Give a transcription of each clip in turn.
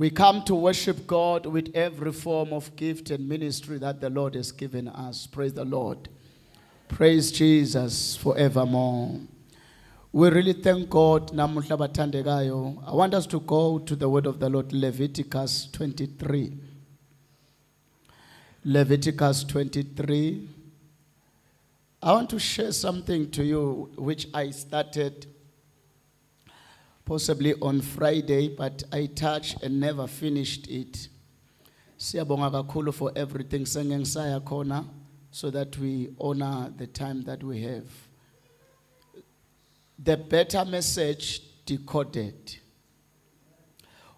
We come to worship God with every form of gift and ministry that the Lord has given us. Praise the Lord. Praise Jesus forevermore. We really thank God. Namuhla bathandekayo. I want us to go to the word of the Lord, Leviticus 23. Leviticus 23. I want to share something to you which I started possibly on Friday, but I touched and never finished it. Siyabonga kakhulu for everything sengengisaya khona so that we honor the time that we have. The better message decoded.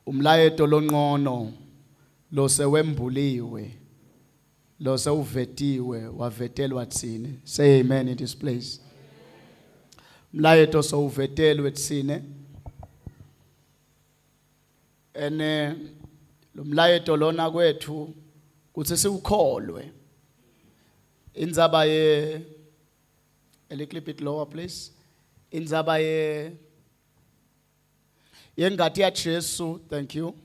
Umlayeto lonqono lo sewembuliwe lo sewuvetiwe wavetelwa tsine. Say amen in this place. Umlayeto sewuvetelwe tsine. Ene lo mlayeto lona kwethu kuthi siwukholwe. Indzaba ye a little bit lower please. Indzaba ye yengati ya Jesu, thank you.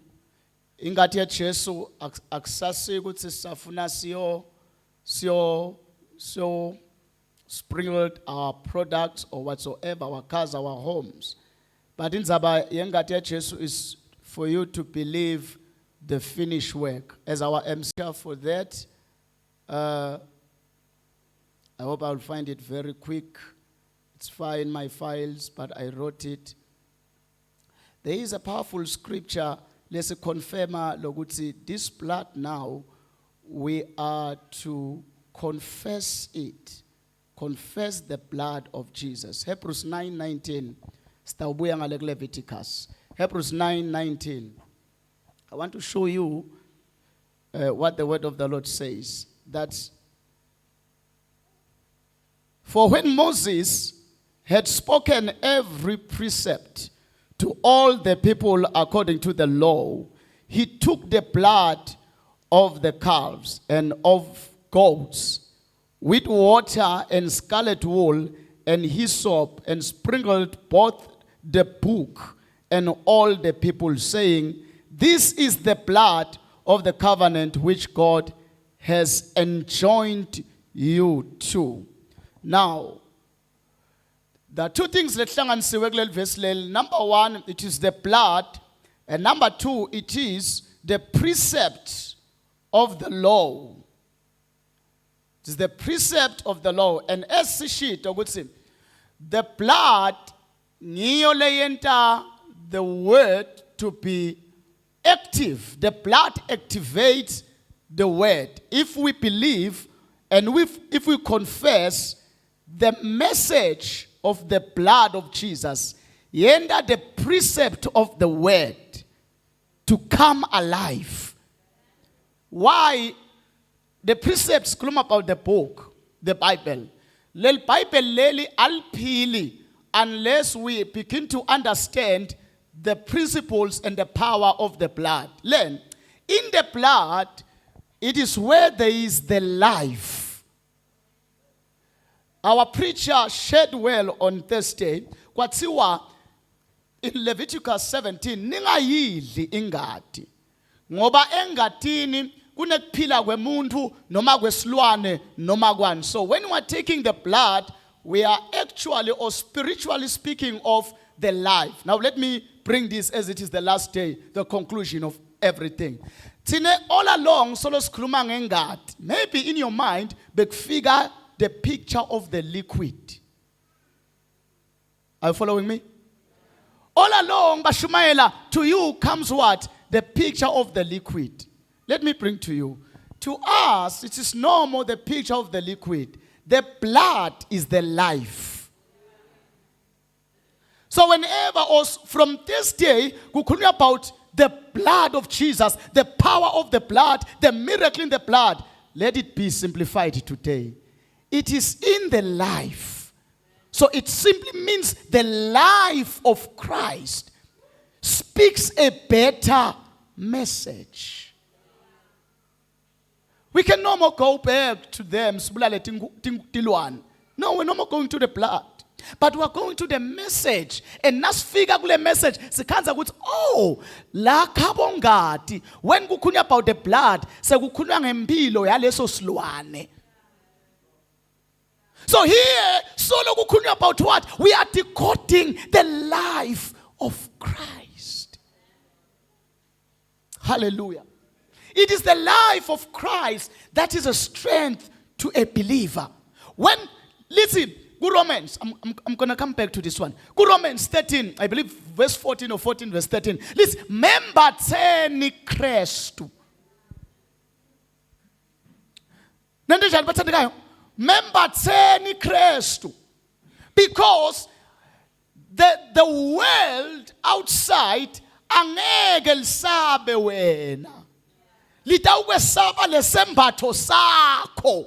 Ingati ya Jesu akusasi ukuthi sisafuna siyo sprinkled our products or whatsoever, our cars, our homes. But indzaba yengati ya Jesu is for you to believe the finished work. As our MC for that, I hope I'll find it very quick. It's far in my files, but I wrote it. There is a powerful scripture. Let's confirm lokuthi this blood now, we are to confess it. Confess the blood of Jesus. Hebrews 9:19. Stawubuya ngale Leviticus. Hebrews 9:19. I want to show you what the word of the Lord says. That for when Moses had spoken every precept to all the people according to the law, he took the blood of the calves and of goats with water and scarlet wool and hyssop and sprinkled both the book and all the people, saying, "This is the blood of the covenant which God has enjoined you to." Now, there are two things that verse. Number one, it is the blood, and number two, it is the precept of the law. It is the precept of the law. And as sheet, the blood, the word to be active. The blood activates the word. If we believe and if we confess the message of the blood of Jesus, yenda the precept of the word to come alive. Why? The precepts come about the book, the Bible. Lel Bible leli alpili unless we begin to understand the principles and the power of the blood. Learn, in the blood, it is where there is the life. Our preacher shared well on Thursday. Kwathiwa in Leviticus 17, ningayidli ingadi. Ngoba engatini kunekuphila kwemuntu noma kwesilwane noma kwani. So when we are taking the blood, we are actually or spiritually speaking of the life. Now let me bring this as it is the last day, the conclusion of everything. Tine all along solo skruma ngengadi. Maybe in your mind bekufika the picture of the liquid. Are you following me? All along bashumayela, to you comes what? The picture of the liquid. Let me bring to you. To us, it is no more the picture of the liquid. The blood is the life. So whenever from this day, we talk about the blood of Jesus, the power of the blood, the miracle in the blood, let it be simplified today. It is in the life. So it simply means the life of Christ speaks a better message. We can no more go back to them. No, we're no more going to the blood. But we are going to the message, and nasifika kule message sikhanza ukuthi oh la khabongadi when kukhulunywa about the blood sekukhulunywa ngempilo yaleso silwane. So here solo kukhulunywa about what? We are decoding the life of Christ. Hallelujah. It is the life of Christ that is a strength to a believer. When, listen, good Romans, I'm going to come back to this one. Good Romans 13, I believe verse 14 or 14 verse 13. Listen, membatheni Kristu. Nandijani bathandekayo? Membatheni Kristu. Because the world outside angeke lisabe wena. Litawukwesaba lesembatho sakho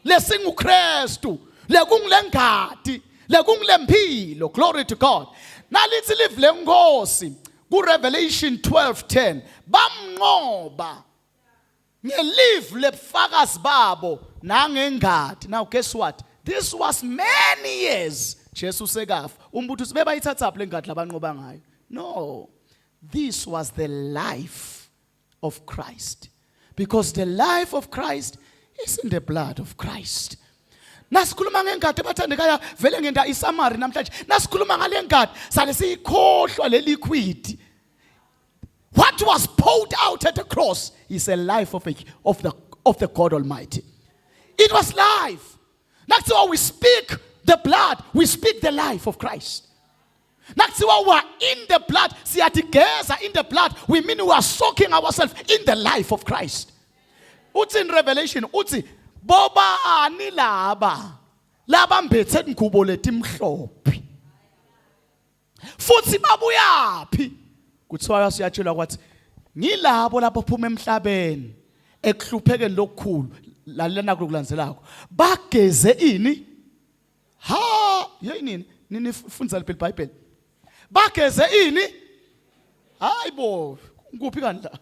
lesinguKristu lekungilengadi lekungilempilo. Glory to God. Nalithi live lenkosi ku Revelation 12:10 bamnqoba ngelive lebufakazi babo nangengadi. Now guess what? This was many years Jesus sekafa. Umbutho sibebayithatha le ngadi labanqoba ngayo. No. This was the life of Christ. Because the life of Christ is in the blood of Christ. Nasikhuluma ngengadi bathandekaya vele ngenda iSamari namhlanje. Nasikhuluma ngale ngadi sale siyikhohlwa le liquid. What was poured out at the cross is a life of the God Almighty. It was life. That's why we speak the blood, we speak the life of Christ. That's why we are in the blood. See, at in the blood, we mean we are soaking ourselves in the life of Christ. What's in Revelation? What's Boba ani laba mbethe ingubo letimhlophe. Futhi babuyaphi? Kuthiwa siyatshelwa kwathi ngilabo lapho phuma emhlabeni ekuhluphekeni lokukhulu lalena kulandzelako. Bageze ini? Ha, yini? Nini fundza iBhayibheli. Bageze ini? Hayibo, nguphi kanti la?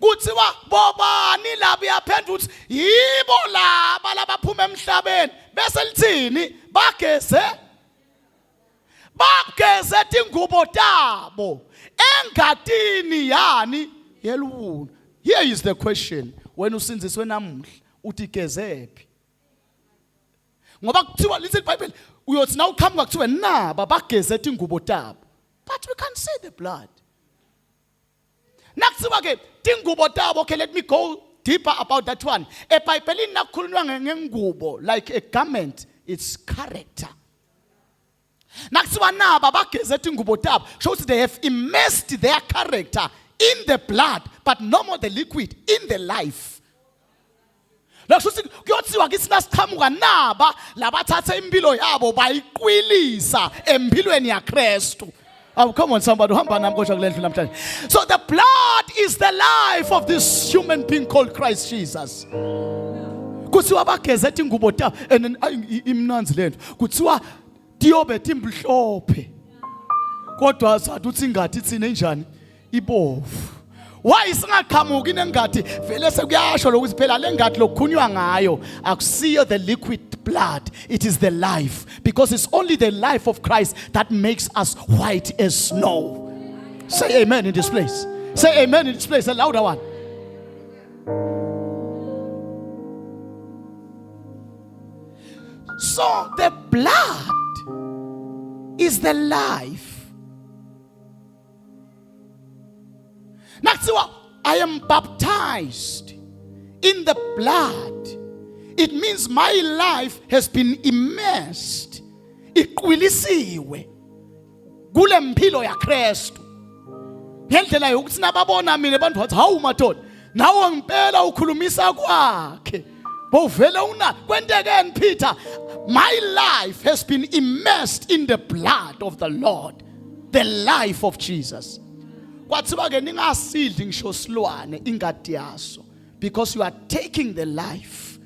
Kuthiwa bobani laba yaphendula ukuthi yibo laba labaphuma emhlabeni bese lithini? Bageze tingubo tabo engadini yani yeluwuna. Here is the question. When usinziswe namuhla uthi gezephi? Ngoba kuthiwa listen Bible uyothi na uqhamuka kuthiwa naba bageze tingubo tabo. But we can't say the blood. Nakuthiwa ke tingubo tabo. Okay, let me go deeper about that one. EBhayibhelini nakukhulunywa ngengubo like a garment, it's character. Nakuthiwa naba bageze tingubo tabo shows they have immersed their character in the blood, but no more the liquid, in the life. Kuyothiwa kithi nasiqhamuka naba labathatha impilo yabo bayiqwilisa empilweni yaKristu. Oh, come on, somebody. So the blood is the life of this human being called Christ Jesus. Kuthiwa bageze tingubo tabo and imnanzi lento. Kuthiwa tiyobe timhlophe. Kodwa sathi uthi ngathi thina enjani? Ibovu. Why singaqhamuki nengadi vele sekuyasho lokuthi phela le ngadi lokukhunywa ngayo akusiyo the liquid blood, it is the life, because it's only the life of Christ that makes us white as snow. Say amen in this place. Say amen in this place, a louder one. So the blood is the life. I am baptized in the blood. It means my life has been immersed. Iqwilisiwe kule mpilo yaKristu. Ngendlela yokuthi nababona mina abantu bathi hawu madoda nawe ngempela ukhulumisa kwakhe. Bovela una kwentekeni Peter. My life has been immersed in the blood of the Lord, the life of Jesus. Kwathiwa ke ningasidli ngisho silwane ingadi yaso, because you are taking the life.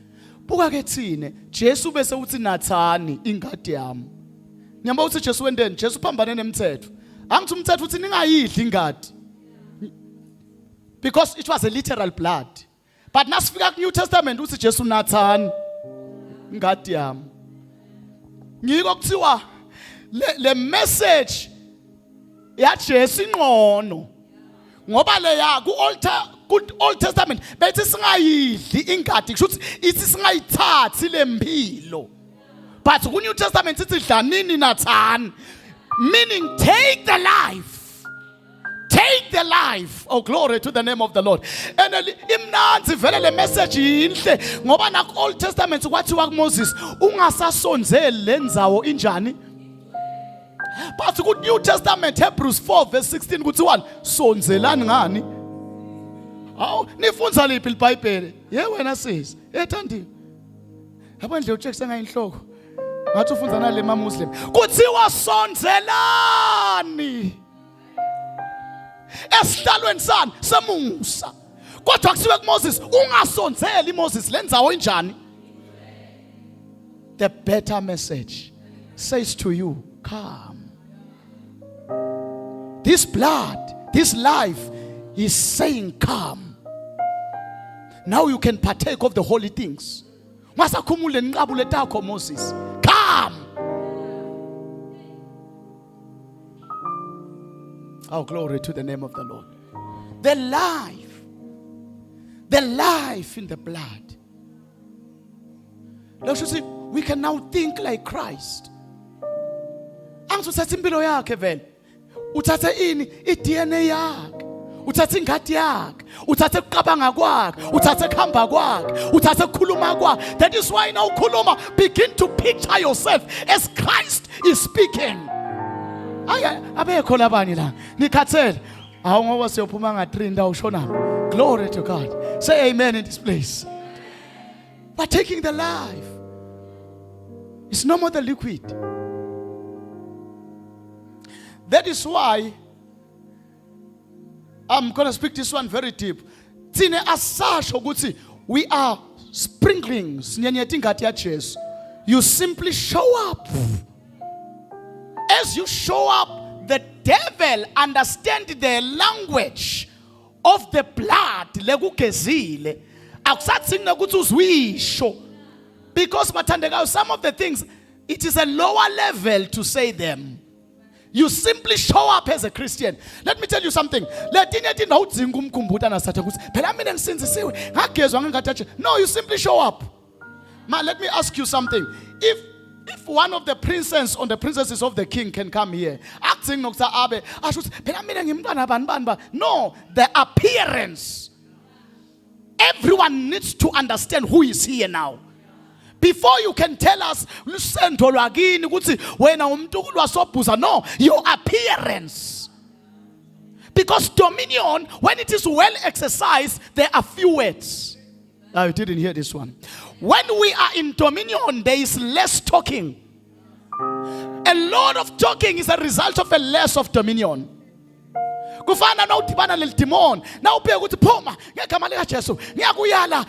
Buka ke thine Jesu bese uthi nathani ingadi yami. Ngiyamba uthi Jesu wendeni? Jesu phambane nemthetho. Angithi umthetho uthi ningayidli ingadi. Because it was a literal blood. But nasifika ku New Testament uthi Jesu nathani ingadi yami. ngiko kuthiwa le message yaJesu ingqono ngoba leya ku Old Testament bethi singayidli ingadi kusho ukuthi ithi singayithathi lempilo, but ku New Testament ithi dlanini nathani, meaning take the life. Take the life. Oh, glory to the name of the Lord. And imnanzi vele le message inhle ngoba na Old Testament kwathiwa kuMoses ungasasonzeli lendzawo injani. But ku New Testament Hebrews 4 verse 16 kuthiwa sonzelani ngani? Awu nifunza liphi iBhayibheli? Wena sis, ethandiwe. Yabo nje ucheck sengayinhloko. Ngathi ufunza nale ma Muslim. Kuthiwa sonzelani. Esihlalweni sani semusa. Kodwa kusiwe kuMoses ungasonzeli Moses lendzawo injani? The better message says to you, come. This blood, this life is saying come. Now you can partake of the holy things. Masakhumule nqabule takho Moses. Come. Oh, glory to the name of the Lord. The life in the blood. Now you see, we can now think like Christ. Angizothatha impilo yakhe vele. Uthathe ini iDNA yakhe. Uthathe ingadi yakhe. Uthathe ukuqabanga kwakhe. Uthathe kuhamba kwakhe. Uthathe ukukhuluma kwakhe. That is why now khuluma, begin to picture yourself as Christ is speaking. Abekho labani la nikhathele awu ngoba siyophuma nga3 ndawo shona. Glory to God. Say amen in this place. But taking the life, it's no more the liquid. That is why I'm going to speak this one very deep. Tine asasho ukuthi we are sprinklings nyenyeti ngati ya Jesu. You simply show up. As you show up, the devil understands the language of the blood. Legugezile. Akusathi nokuthi uzwisho. Because mathandekayo, some of the things, it is a lower level to say them. You simply show up as a Christian. Let me tell you something. No, you simply show up. Man, let me ask you something. If one of the princes or the princesses of the king can come here, acting no, the appearance. Everyone needs to understand who is here now. Before you can tell us, no, your appearance. Because dominion, when it is well exercised, there are few words. I didn't hear this one. When we are in dominion, there is less talking. A lot of talking is a result of a less of dominion. Kufana na utibana lel demon na ubheka ukuthi phuma ngegama lika Jesu ngiyakuyala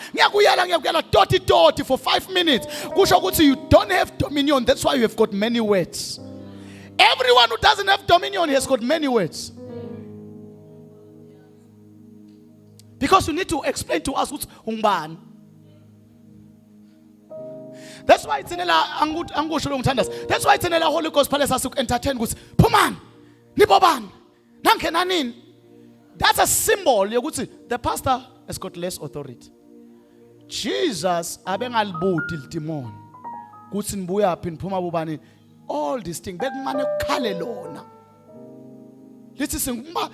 doti for 5 minutes kusho ukuthi you don't have dominion. That's why you have got many words. Everyone who doesn't have dominion has got many words. Because you need to explain to us what's ungban. That's why it's in that's why it's in the Holy Ghost Palace as entertain goes puman niboban. That's a symbol. The pastor has got less authority. Jesus abengalibudi demon. Kuthi nibuya phi niphuma bobani. All these things bekumane kukhale lona. Lithi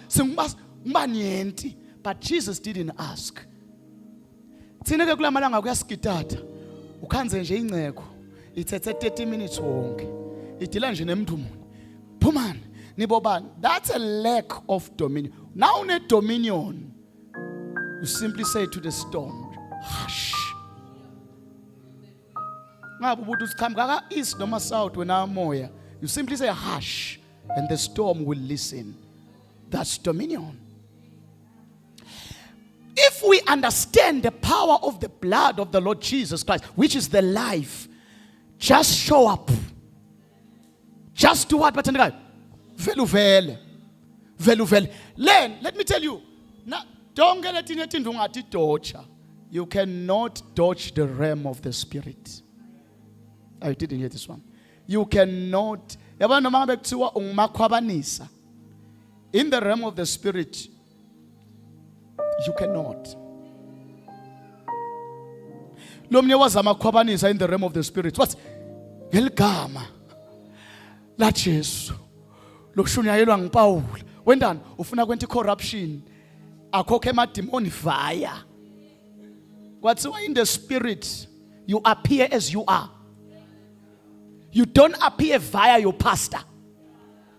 singubanyenti, but Jesus didn't ask. Thina ke kulamalanga kuyasigidada. Ukhanze nje inceko. Ithethe 30 minutes wonke. Idila nje nemntu munye. Phumani nibobani. That's a lack of dominion. Now in dominion, you simply say to the storm, hush. East noma south when moya. You simply say hush, and the storm will listen. That's dominion. If we understand the power of the blood of the Lord Jesus Christ, which is the life, just show up. Just do what? Velu. Learn. Let me tell you. You cannot dodge the realm of the spirit. I didn't hear this one. you cannot. Yabona noma ngabe kuthiwa ungumakhwabanisa. In the realm of the spirit, you cannot. Lomnye wazama khwabanisa in the realm of the spirit. What? Ngeligama la Jesu. Lokushunyayelwa nguPaul. Wendani ufuna kwenta corruption. Akhokhe emademoni via. Kwathiwa in the spirit, you appear as you are. You don't appear via your pastor.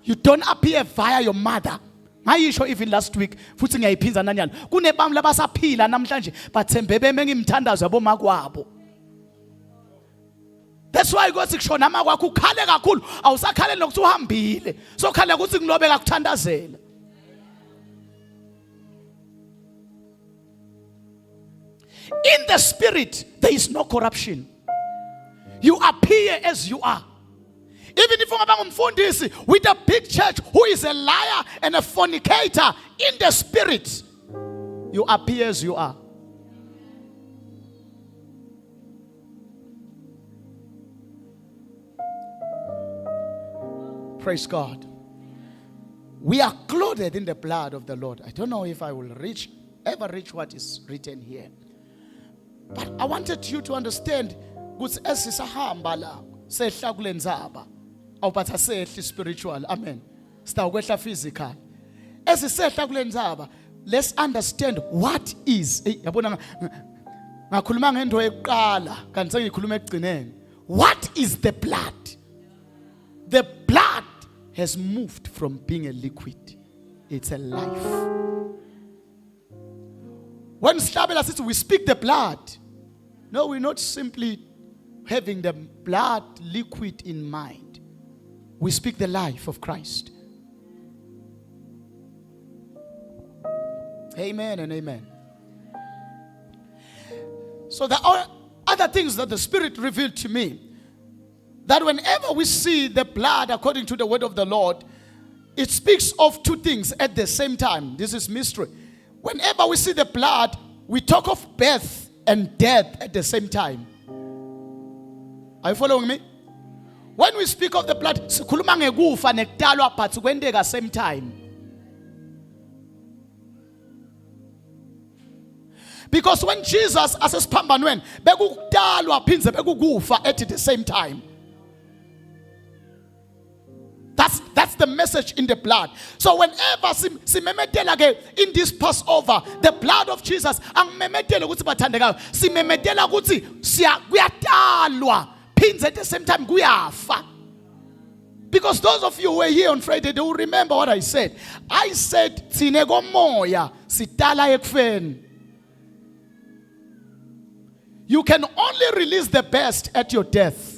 You don't appear via your mother. Ngayisho even last week futhi ngiyayiphinza nanyana. Kunebami labasaphila namhlanje bathembe beme ngimthandazo abomakwabo. That's why God sikushona amakwakho ukhale kakhulu awusakhale nokuthi uhambile. So khale ukuthi ngilobeka kuthandazela. In the spirit, there is no corruption. You appear as you are. Even if you're with a big church who is a liar and a fornicator, in the spirit, you appear as you are. Praise God. We are clothed in the blood of the Lord. I don't know if I will ever reach what is written here. But I wanted you to understand ukuthi esisahamba la sehla kulenzaba awuphatha sehla spiritual, amen, sita ukwehla physical. Esisehla kulenzaba, let's understand what is. Yabona ngakhuluma ngento eqala kanti sengikhuluma ekugcineni. What is the blood? The blood has moved from being a liquid. It's a life. When Shlabela says we speak the blood, no, we're not simply having the blood liquid in mind. We speak the life of Christ. Amen and amen. So there are other things that the Spirit revealed to me. That whenever we see the blood according to the word of the Lord, it speaks of two things at the same time. This is mystery. Whenever we see the blood, we talk of birth and death at the same time. Are you following me? When we speak of the blood, sikhuluma ngekufa nekutalwa but kwendeka same time. Because when Jesus asesiphambanweni bekukutalwa phinze bekukufa at the same time. That's the message in the blood. So whenever simemetela in this Passover, the blood of Jesus, angimemetela ukuthi bathandekayo, simemetela ukuthi kuyatalwa pins at the same time kuyafa. Because those of you who were here on Friday, they will remember what I said. I said thine komoya sitala ekufeni. You can only release the best at your death.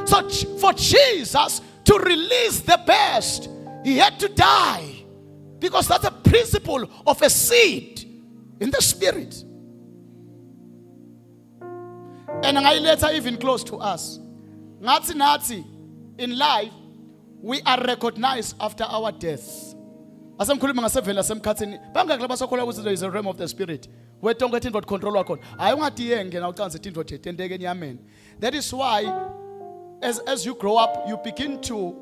So for Jesus to release the best, he had to die. Because that's a principle of a seed in the spirit. And I later even close to us. Nazi, in life, we are recognized after our death. As I'm calling myself, there is a realm of the spirit. Where don't get into control. I want the end and I'll that is why, as you grow up, you begin to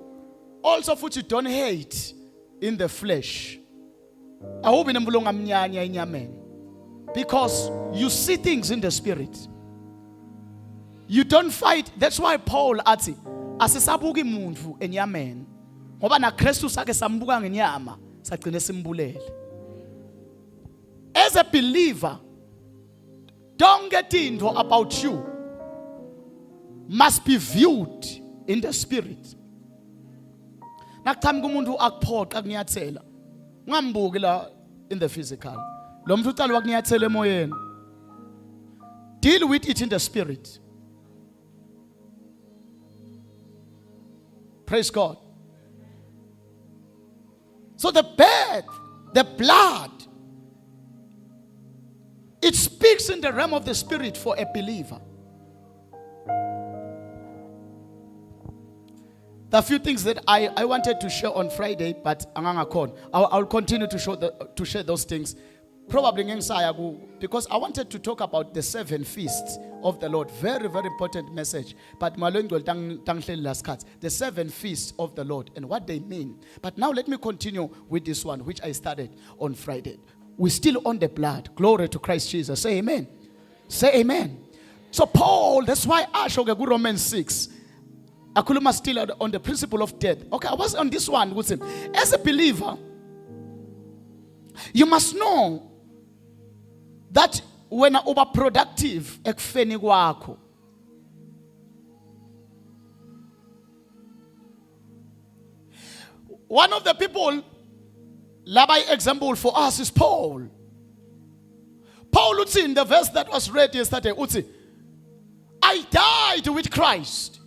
also what you don't hate in the flesh. Because you see things in the spirit. You don't fight. That's why Paul ati asisabuki muntu enyameni. Ngoba na Kristu sake sambuka ngenyama sagcine simbulele. As a believer, don't get into about you. Must be viewed in the spirit. Nakuthami kumuntu akuphoqa kunyathela. Ungambuki la in the physical. Lo muntu uqala wakunyathela emoyeni. Deal with it in the spirit. Praise God. So the birth, the blood, it speaks in the realm of the spirit for a believer. There are a few things that I wanted to share on Friday, but I'll continue to share those things probably ngengisaya ku, because I wanted to talk about the 7 feasts of the Lord. Very, very important message. But the 7 feasts of the Lord and what they mean. But now let me continue with this one, which I started on Friday. We're still on the blood. Glory to Christ Jesus. Say amen. Say amen. So Paul, that's why I show you Romans 6. Akuluma still on the principle of death. Okay, I was on this one with him. As a believer, you must know that when overproductive ekufeni kwakho, one of the people labai example for us is Paul. Paul uthi in the verse that was read yesterday, uthi, I died with Christ.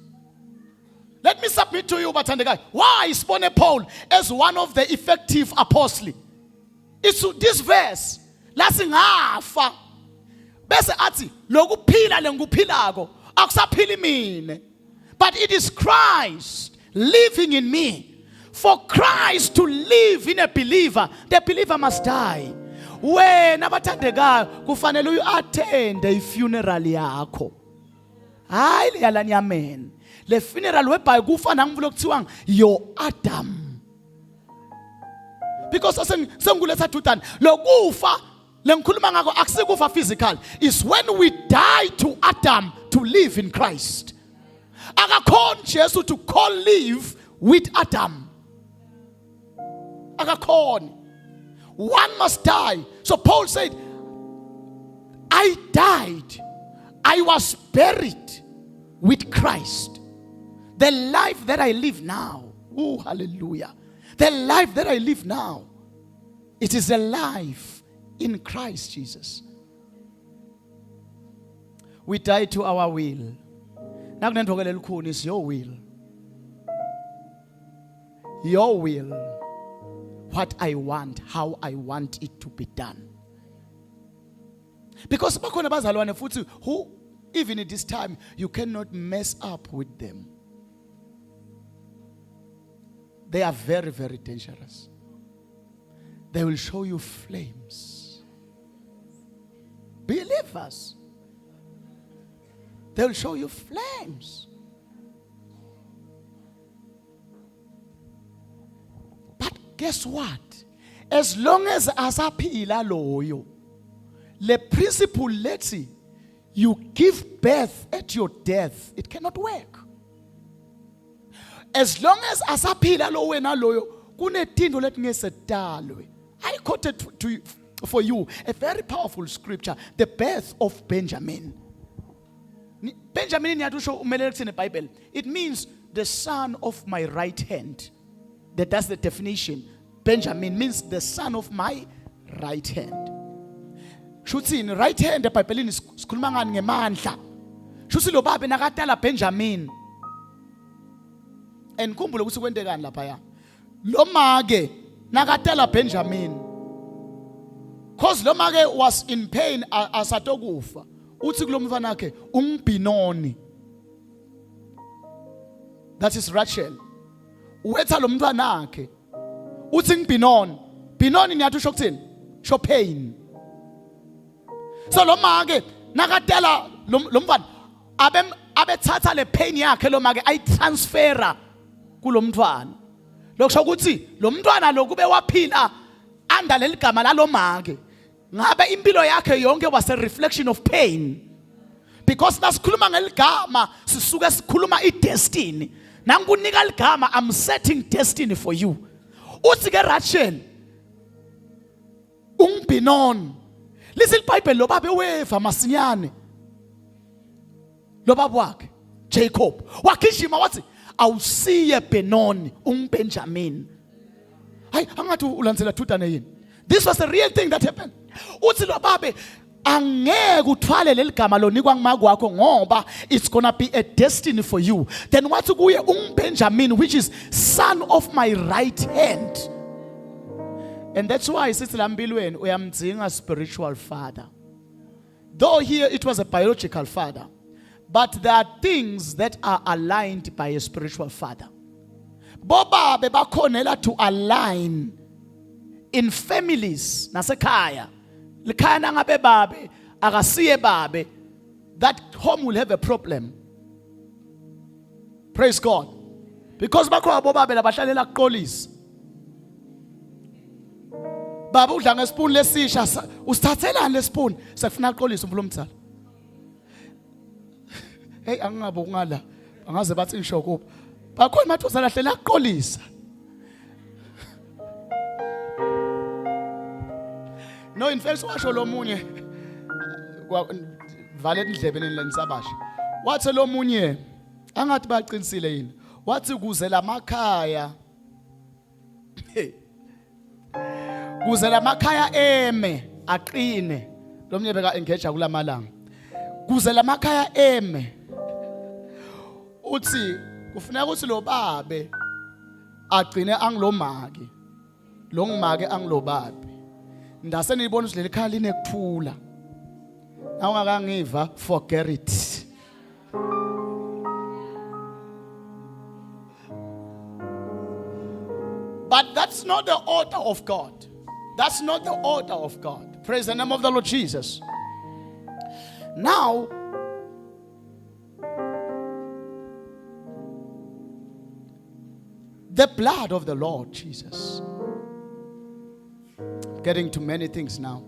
Let me submit to you, Batandega, why is Paul as one of the effective apostles? It's this verse. Lasingafa. Bese ati lokuphila lenguphilako akusaphili mina. But it is Christ living in me. For Christ to live in a believer, the believer must die. Wena bathandekayo kufanele uyattend ifuneral yakho. Hayi leyalani amen. Le funeral whereby kufa nangivula kuthiwa yo Adam. Because senguletha tudani lokufa lengikhuluma ngako akusikufa physical, is when we die to Adam to live in Christ. Akakhona Jesu to call live with Adam. Akakhona. One must die. So Paul said, I died. I was buried with Christ. The life that I live now, oh hallelujah. The life that I live now, it is a life in Christ Jesus. We die to our will. It's your will. Your will. What I want, how I want it to be done. Because who, even at this time, you cannot mess up with them. They are very, very dangerous. They will show you flames. Believers. They will show you flames. But guess what? As long as asaphila loyo, the principle let's see, you give birth at your death, it cannot work. As long as asaphila lo wena loyo, kunetinto letingesedalwe. I quoted to you, for you a very powerful scripture, the birth of Benjamin. Benjamin in the Bible, it means the son of my right hand. That's the definition. Benjamin means the son of my right hand. Shuthi in right hand the Bible is sikhuluma ngani ngemandla. Shuthi lo baba nakatala Benjamin. And kumbulo ukuthi kwendekani lapha ya. Lo make nakatala Benjamin. Cause lo make was in pain asatokufa. Uthi kulo mfana wakhe umbinoni. That is Rachel. Wetha lo mntwana wakhe. Uthi ngibinoni. Binoni niyathi usho kuthini? Sho pain. So lo make nakatela lo mfana abethatha le pain yakhe lo make ayitransfera kulo mntwana. Lokusho ukuthi lo mntwana lokube waphila under leli gama lalo make. Ngabe impilo yakhe yonke was a reflection of pain. Because nasikhuluma ngeligama sisuke sikhuluma idestiny. Nangunika ligama, I'm setting destiny for you. Uthi ke Rachel ungbinon. Listen Bible lo baba weva masinyane. Lo baba wakhe Jacob wakhishima wathi awusiye Benoni Benjamin. Hayi angathi ulandzela thudane yini. This was the real thing that happened. Uthi lo baba angeke uthwale leligama lonikwa ngumakwakho ngoba it's gonna be a destiny for you. Then wathi kuye Benjamin, which is son of my right hand. And that's why sithi lambilweni uyamdzinga spiritual father. Though here it was a biological father, but there are things that are aligned by a spiritual father. Boba bebakhonela to align in families nasekhaya likhaya nangabe babe akasiye babe, that home will have a problem. Praise God. Because bakho abobabe labahlalela kuqolisa. Baba udla ngespoon lesisha, usithathelani lespoon? Sekufuna uqolisa umfulo omthalo. Hey angingabo ngala. Angaze bathi ngisho kuphi. Bakhona mathosa lahlela kuqolisa. No, in fact washo lo munye vale indlebeni lenisabasha. Wathi lo munye angathi baqinisile yini. Wathi kuze lamakhaya kuze lamakhaya eme aqine. Lo munye beka engage kulamalanga. Kuze lamakhaya eme. Uthi kufuneka ukuthi lo babe agcine angilomaki. Lo ngimake angilobabe. Ndase nibona ukuthi leli khaya linekuthula. Awungakangiva forget it. But that's not the order of God. That's not the order of God. Praise the name of the Lord Jesus. Now, the blood of the Lord Jesus. Getting to many things now.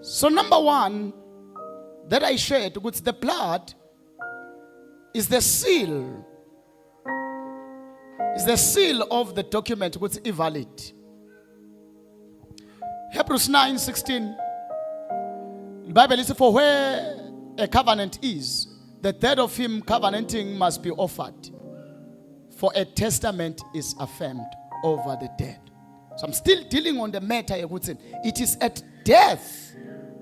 So number one that I shared, which the blood is the seal. Is the seal of the document which is valid. Hebrews 9:16. The Bible says, for where a covenant is, the death of him covenanting must be offered. For a testament is affirmed over the dead. So I'm still dealing on the matter. It is at death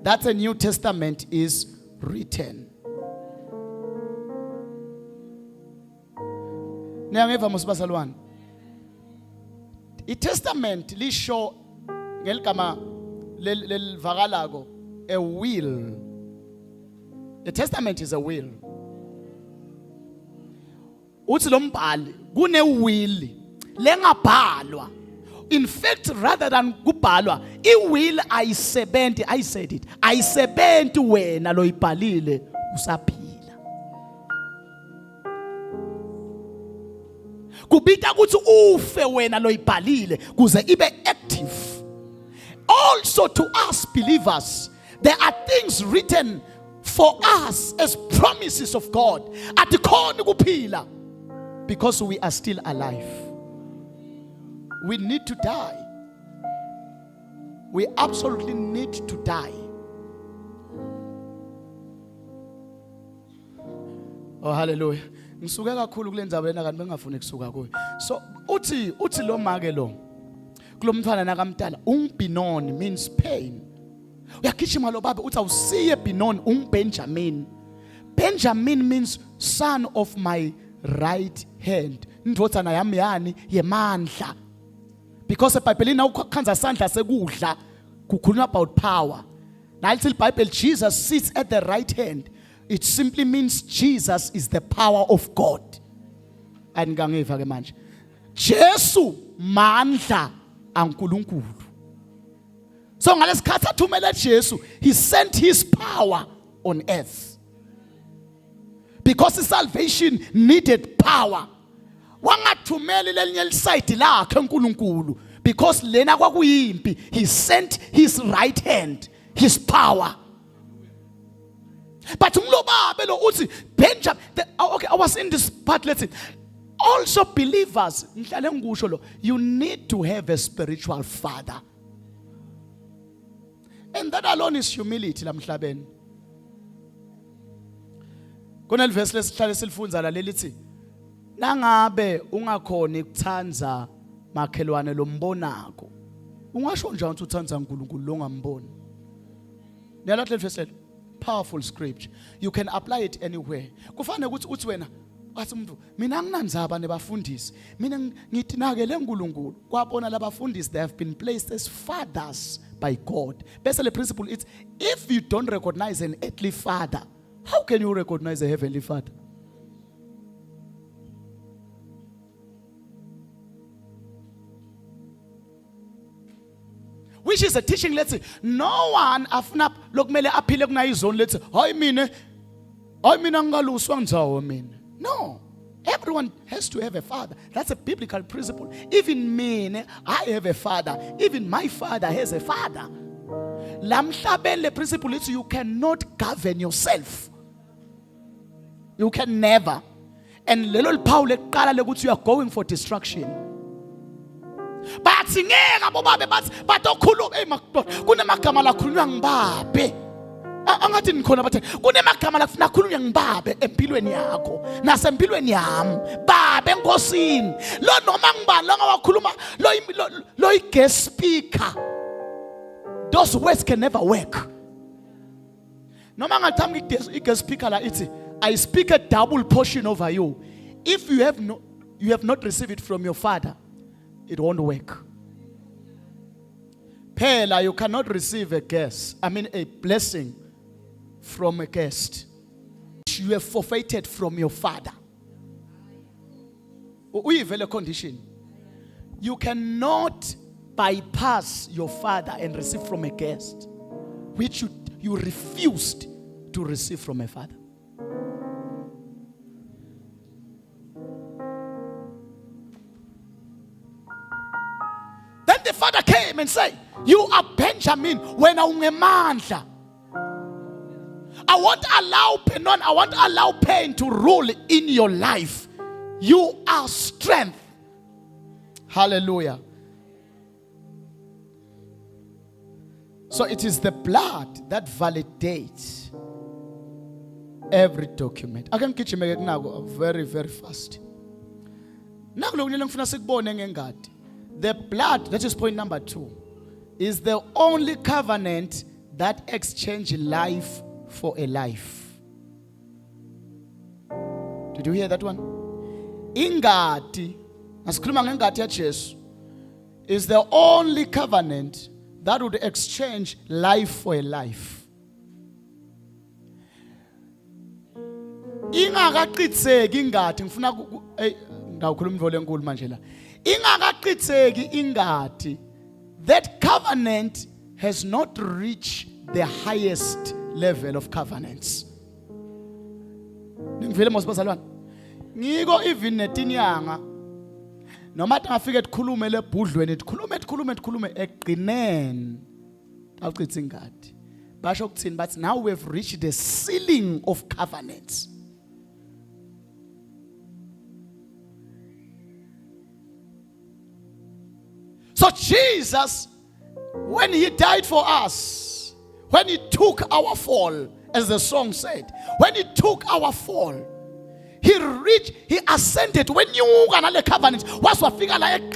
that the New Testament is written. Niyangeva musibasalwane. iTestament lisho ngeligama lelivakalago a will. The testament is a will. Uthi lo mbhali kune will lengabhalwa. In fact, rather than kubhalwa, I-will ayisebenzi, I said it. Ayisebenzi wena lo ibhalile usaphila. Kubita ukuthi ufe wena lo ibhalile kuze ibe active. Also to us believers, there are things written for us as promises of God. Atikhona ukuphila because we are still alive. We need to die. We absolutely need to die. Oh hallelujah. Ngisuke kakhulu kule ndaba lena kanti bengafuni kusuka kuyo. So uthi lo make lo kulomntwana nakamdala ungibinoni means pain. Uyagijima lo baba uthi awusiye binoni ungbenjamin. Benjamin means son of my right hand. Indodana yami yani yemandla. Because eBhayibhelini awukhanza sandla sekudla kukhuluma about power. Now until Bible Jesus sits at the right hand. It simply means Jesus is the power of God. Angangiva ke manje. Jesu mandla ankulunkulu. So ngalesikhathi athumela Jesu, he sent his power on earth. Because his salvation needed power. Wangathumeli lelinye lisayidi lakhe uNkulunkulu because lena kwakuyimpi, he sent his right hand, his power. But umlobabe lo uthi Benjamin, okay, I was in this part, let's see. Also believers, ngihlale ngikusho lo, you need to have a spiritual father. And that alone is humility lamhlabeni. Kunel verse lesihlale silifundza la lelithi nangabe ungakhona ukuthanza makhelwane lombonako ungasho njani ukuthi uthanza uNkulunkulu lo ngamboni. Niyalahle verse powerful scripture. You can apply it anywhere. Kufanele ukuthi uthi wena wathi umuntu mina nginanzaba nebafundisi. Mina ngithi nakele uNkulunkulu. Kwabona labafundisi they have been placed as fathers by God. Bese le principle it's if you don't recognize an earthly father, how can you recognize a heavenly father? which is a teaching, let's say, no one afuna lokumele aphile kuna izone, let's say, hayi mina ngingaluswa ngizawo mina. No. Everyone has to have a father. That's a biblical principle. Even me, I have a father. Even my father has a father. Lamhlabele principle is you cannot govern yourself. You can never. And lelo Paul eqala ukuthi you are going for destruction. But singeka bobabe bathi okhuluma kunemagama la khulunywa ngibabe. Angathi nikhona bathi kunemagama la kufuna khulunywa ngibabe empilweni yakho nasempilweni yami. Babe enkosini. Lo noma ngibani la ngawakhuluma lo guest speaker. Those words can never work. Noma ngathami guest speaker la ithi I speak a double portion over you. If you have not received it from your father, it won't work. Phela, you cannot receive a blessing from a guest. You have forfeited from your father. We have a condition. You cannot bypass your father and receive from a guest, which you refused to receive from a father. Then the father came and said, you are Benjamin when ungemandla. I won't allow pain to rule in your life. You are strength. Hallelujah. So it is the blood that validates every document. I can get you now very, very fast. The blood, that is point number 2, is the only covenant that exchanges life for a life. Did you hear that one? Ingati, asikhuluma ngengati ya Jesu, is the only covenant that would exchange life for a life. Ingakaqitseki ingati, ngifuna ngawukhuluma imvolo enkulu manje la. Ingakaqitseki ingati, that covenant has not reached the highest level of covenants. Ningivele mosibazalwane. Ngiko even netinyanga noma ngafika ekukhulume lebhudlweni ekhulume egqinene awuchitha ingadi. Basho ukuthini bathi now we have reached the ceiling of covenants. So Jesus, when he died for us, when he took our fall, as the song said, when he took our fall, he ascended. When you got the covenant, what's what figure like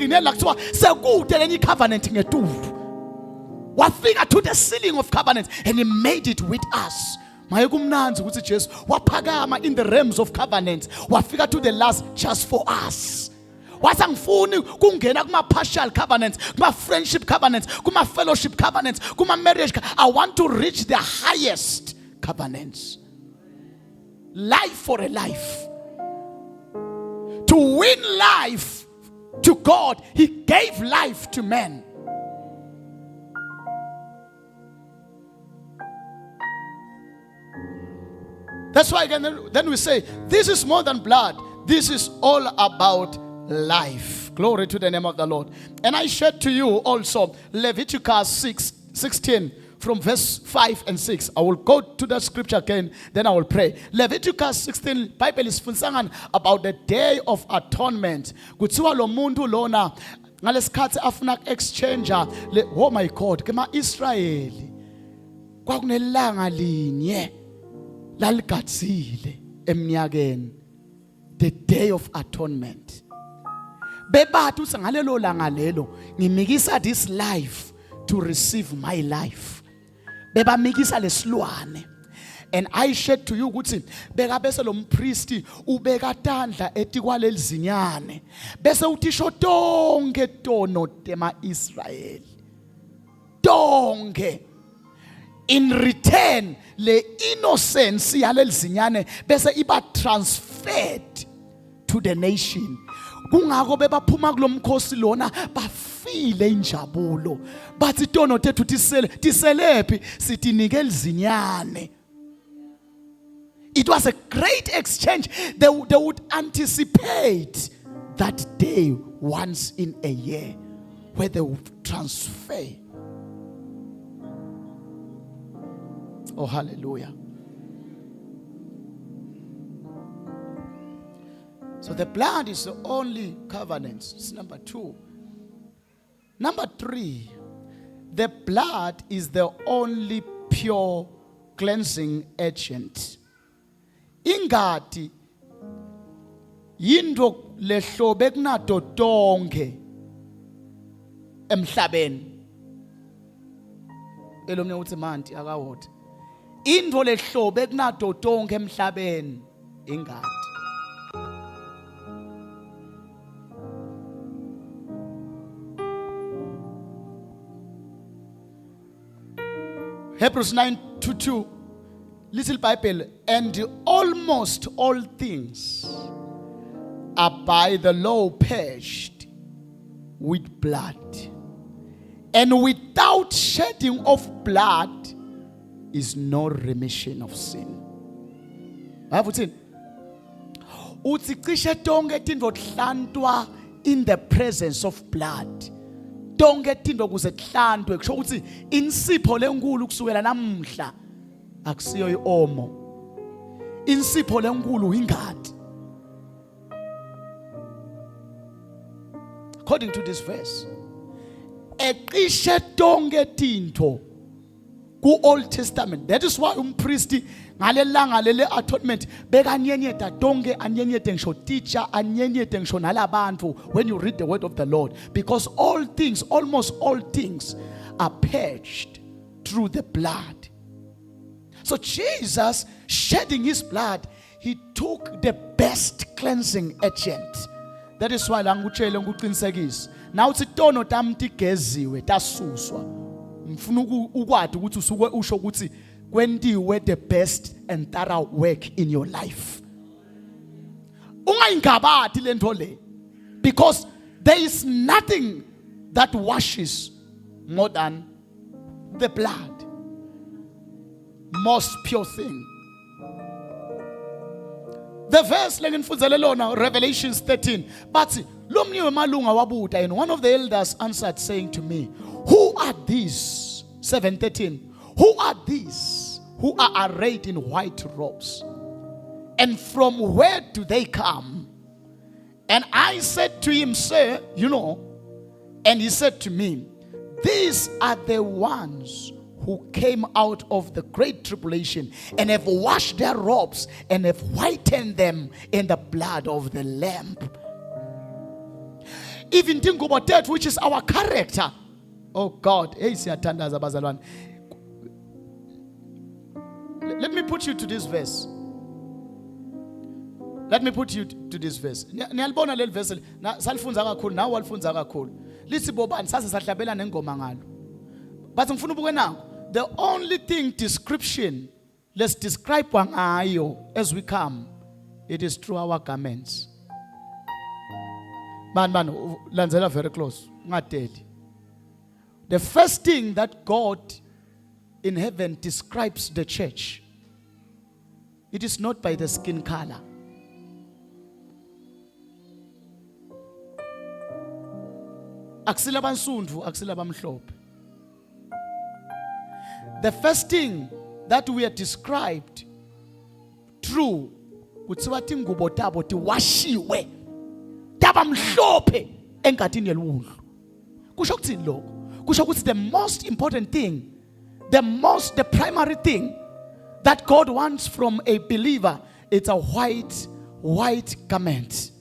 so good any covenant in a two. What figure to the ceiling of covenant, and he made it with us. My gumnans which is just what pagama in the realms of covenant, what figure to the last just for us. Wasangfuni kungena kuma partial covenants, kuma friendship covenants, kuma fellowship covenants, kuma marriage. I want to reach the highest covenants. Life for a life. To win life to God, he gave life to men. That's why then we say, this is more than blood. This is all about life. Glory to the name of the Lord. And I shared to you also Leviticus 16 from verse 5 and 6. I will go to the scripture again, then I will pray. Leviticus 16, Bible is funsangan about the day of atonement. Kuthiwa lo muntu lona ngalesikhathi afuna exchange oh my God, kema Israeli kwakunelanga linye laligatsile emnyakeni, the day of atonement. Bebathu sangalelo langa lelo ngimikisa this life to receive my life. Beba mikisa lesilwane. And I shared to you ukuthi beka bese lo mpristi ubeka tandla etikwaleli zinyane bese uthisho tonke tono tema Israel tonke. In return le innocence yaleli zinyane bese iba transferred to the nation. kungako bebaphuma kulomkhosi lona bafile injabulo bathi tono tethu tiselephi sithi nike elizinyane. It was a great exchange. They would anticipate that day once in a year where they would transfer. Oh, hallelujah. So the blood is the only covenant. It's number 2. Number 3, the blood is the only pure cleansing agent. Ingati yinto lehlobe kunato tonke emhlabeni. Elomnye uthi manti akawoti. Into lehlobe kunato tonke emhlabeni ingati. Hebrews 9:2, little Bible, and almost all things are by the law purged with blood, and without shedding of blood is no remission of sin. Uthi cishe tonke tinto hlantwa in the presence of blood. Tonke tinto kuze kuhlantwe kusho ukuthi insipho lenkulu kusukela namhla akusiyo iomo. Insipho lenkulu ingadi. According to this verse, eqishe tonke tinto ku Old Testament. That is why umpristi ngalelanga lele atonement bekanyenyeta tonke, anyenyete ngisho teacher, anyenyete ngisho nalabantu when you read the word of the Lord, because all things, almost all things are purged through the blood. So Jesus shedding his blood, he took the best cleansing agent. That is why la ngutshele ngikuqinisekisa now uthi tono tami tigeziwe tasuswa mfuna ukwazi ukuthi usuke usho ukuthi kwentiwe the best and thorough work in your life. Ungayingabathi lento le, because there is nothing that washes more than the blood. Most pure thing. The verse lengifundzele lona, Revelations 13. But lomnye malunga wabuta, and one of the elders answered saying to me, who are these? 7:13. Who are these who are arrayed in white robes? And from where do they come? And I said to him, sir, you know. And he said to me, these are the ones who came out of the great tribulation and have washed their robes and have whitened them in the blood of the Lamb. Even think about that, which is our character. Oh God, let me put you to this verse. Let me put you to this verse. Niyalibona leli verse salifunza kakhulu nawe walifunza kakhulu. Lithi bobani sase sahlabela nengoma ngalo. But ngifuna ubuke nango. The only thing description, let's describe ngayo as we come, it is through our garments. Man, lanzela very close. Ngadedi. The first thing that God in heaven describes the church, it is not by the skin color. Aksila bansundvu, aksila bamhlophe. The first thing that we are described through, kuthiwa tingubo tabo tiwashiwe taba mhlophe engadini yelwundlu. Kusho ukuthini lokho? Kusho ukuthi the most important thing, the primary thing that God wants from a believer, it's a white garment.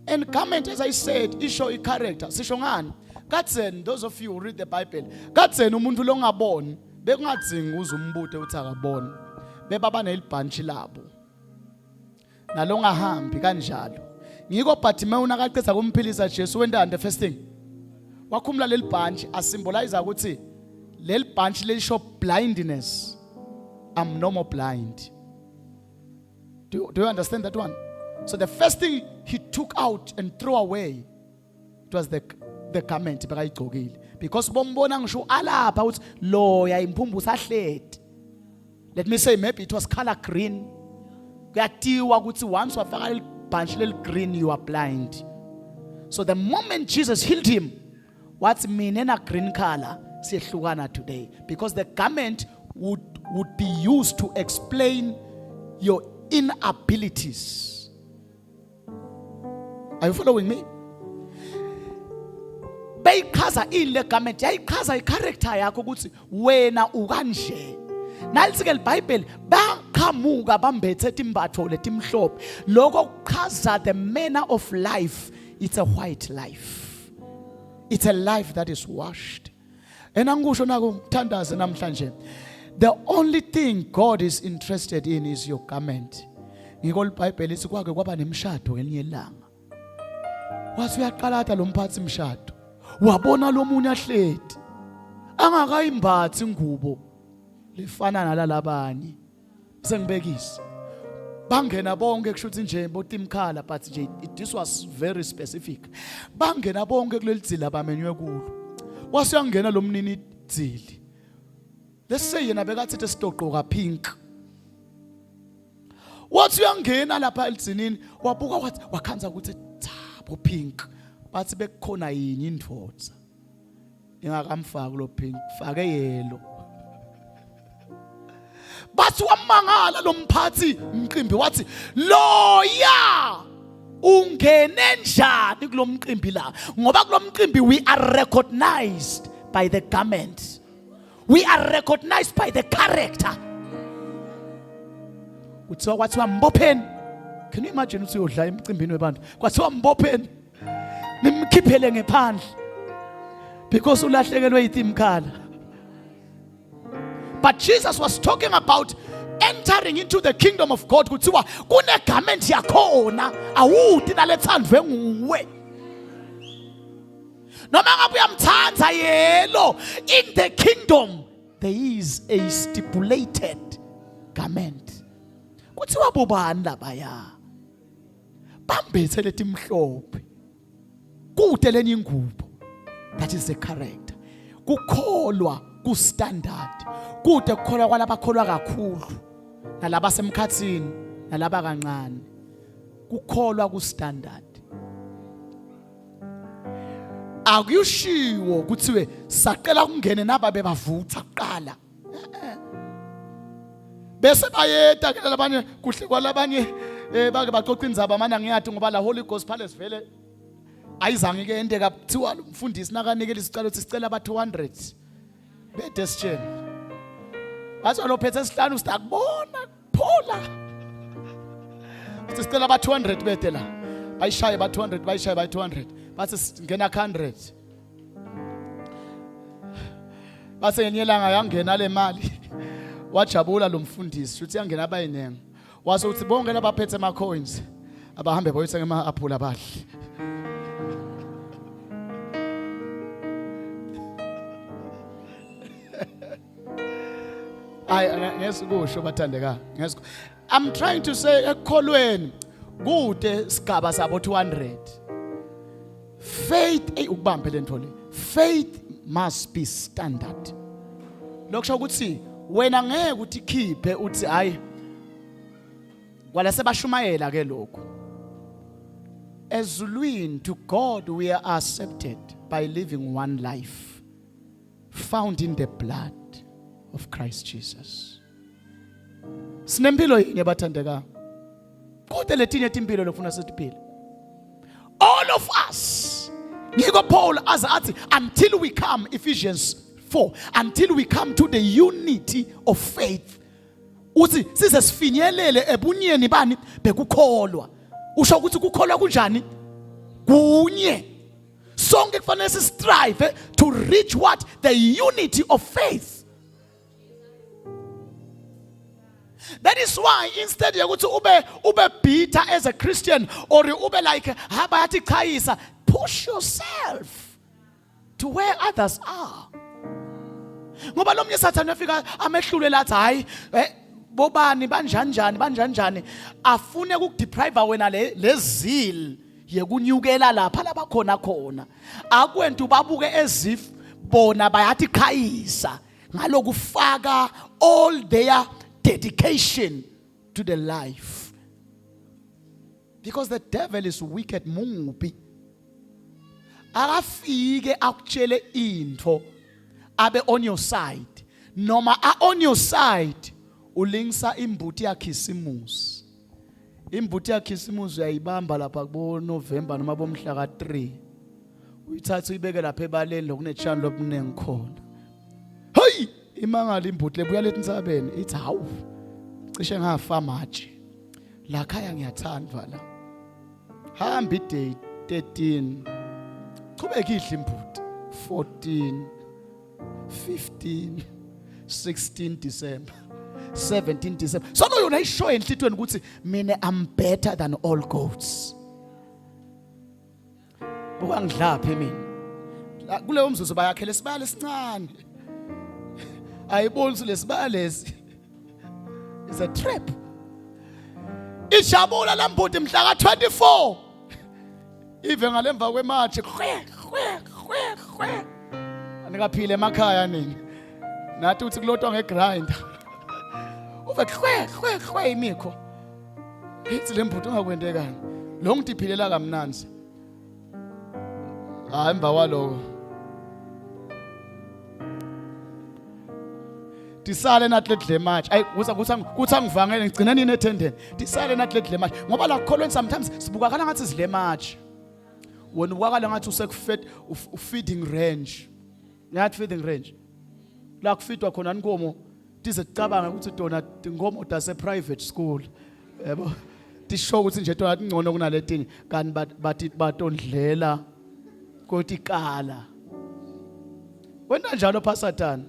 And garment, as I said, is show a character. Sisho ngani? Katzen, those of you who read the Bible, katzen umuntu longaboni bekungadzingi uzumbute uthi akaboni. Bebaba nelibhantshi labo. Nalongahambi kanjalo. Ngiko Bartimaeus nakaqeda kumphilisa Jesu wendani the first thing. Wakhumula leli bhantshi asymbolize ukuthi leli bhantshi lisho blindness. I'm no more blind. Do you understand that one? So the first thing he took out and threw away, it was the garment bekayigqokile, because bombona ngisho alapha uthi loya imphumbu sahleti. Let me say, maybe it was color green. Kuyatiwa ukuthi once wafaka le bunch le green, you are blind. So the moment Jesus healed him, what's meaning a green color siyehlukana today, because the garment would be used to explain your inabilities. Are you following me? Bayichaza ile garment, yayichaza i-character yakho ukuthi wena ukanje. Nalisi ke iBhayibheli baqhamuka bambethe timbatho letimhlophe. Lokho kuchaza the manner of life. It's a white life. It's a life that is washed. Enangisho nako mthandaze namhlanje. The only thing God is interested in is your garment. Ngiko iBhayibheli lithi kwake kwaba nemshado ngelinye ilanga. Wathi uyaqalata lo mphathi imshado. Wabona lo munye ahleti. Angakayimbathi ingubo lifana nalalabanye. Sengibekisa. Bangena bonke kushuthi nje botimkhala, but nje this was very specific. Bangena bonke kuleli dzila bamenywe kulo. Wasiyangena lo mnini dzili. Let's say yena bekathi stoqoka pink. Wathi uyangena lapha elidzinini wabuka wathi wakhanza ukuthi thabo pink. Bathi bekukhona yini indvodza. Ingakamfaki lo pink, fake yellow. Bathi wamangala lo mphathi mqimbi wathi loya ungene njani kulo mqimbi la, ngoba kulo mqimbi we are recognized by the garment. We are recognized by the character. Kuthiwa kwathiwa mbopheni. Can you imagine ukuthi uyodla emcimbini webantu kwathiwa mbopheni nimkhiphele ngephandle because ulahlekelwe itimkhala. But Jesus was talking about entering into the kingdom of God. Kuthiwa kune garment yakhona awuthi nalethandwe nguwe. Noma ngabe uyamthanda yelo, in the kingdom there is a stipulated garment. Kuthiwa bobani labaya bambethe letimhlophe kude lenye ingubo. That is the character. Kukholwa ku standard. Kude kukholwa kwalabakholwa kakhulu nalaba semkhathini nalaba kancane. Kukholwa ku standard. Akuyushiwo kuthiwe saqela kungene naba bebavutha kuqala. Bese bayeta ke labanye kuhle kwalabanye bake baxoxa indzaba mana ngiyathi ngoba la Holy Ghost Palace vele ayizange ke ende kuthiwa umfundisi nakanikela isicelo sicela aba 200 bedestion. Bathi alophethe isihlanu sitakubona phola. Sicela aba 200 bede la. Bayishaye ba 200 bayishaye ba 200. Bathi ngena 100. Base ngenyelanga yangena le mali. Wajabula lo mfundisi uthi yangena abayinenge. Wase uthi bonke labaphethe ama coins abahambe boyithe ngema aphula badli. I'm trying to say ekholweni kude sigaba sabo 200. Faith ukubambe lento le. Faith must be standard. Lokusho ukuthi wena ngeke uthi khiphe uthi hayi kwala sebashumayela ke lokho. Ezulwini to God we are accepted by living one life found in the blood of Christ Jesus. Sinempilo yini bathandeka? Kodwa letinye impilo lokufuna siziphile. All of us. Ngiko Paul athi until we come, Ephesians 4, until we come to the unity of faith. Uthi size sifinyelele ebunyeni bani bekukholwa. Usho ukuthi kukholwa kunjani? Kunye. Sonke kufanele strive to reach what? The unity of faith. That is why instead yokuthi ube bitter as a Christian or ube like habayathi chayisa, push yourself to where others are. Ngoba lo mnye sathana efika amehlule lathi hayi bobani banjanjani afune ukudeprive wena le zeal yekunyukela lapha labakhona khona akwenta ubabuke as if bona bayathi khayisa ngalokufaka all their dedication to the life, because the devil is wicked mubi. Akafike akutshele into abe on your side, noma on your side ulingisa imbuti yakhisimusi. Imbuti yakhisimusi uyayibamba lapha kubo November noma bomhla ka3, uyithatha uyibeke lapha ebaleni lokunetshani lobunengi khona. Hey, imangala imbuti lebuya lethi insabeni ithi hawu cishe ngafa manje la khaya ngiyathandwa la. Hamba iday 13 qhubeka idla imbuti 14 15 16 December 17 December. So no yona ishow enhlitweni ukuthi mina I'm better than all goats. Bukangidlaphe mina. Kuleyo mzuzu bayakhela isibale esincane. Ayibonisi lesibale lesi. It's a trap. Ijabula lambuti mhla ka24. Ive ngalemva kwematch anikaphile emakhaya nini. Nathi uthi kulotwa ngegrinder. Uve khwe imikho. Ithi lembuti ungakwendekani. Lo ngidiphilela kamnanzi. Emva kwaloko disale nathi ledle match. Ayi kuthi angivangele ngigcina nini attendance. Disale nathi ledle match ngoba la kholweni sometimes sibukakala ngathi sidle match. Wona ubukakala ngathi usekufed feeding range. Ngiyathi feeding range. La kufitwa khona inkomo dize cicabanga ukuthi dona inkomo dase private school. Yebo. Disho ukuthi nje dona ngcono kunaletinye kanti bathi batondlela kodwa ikala. Wena njalo phasatana.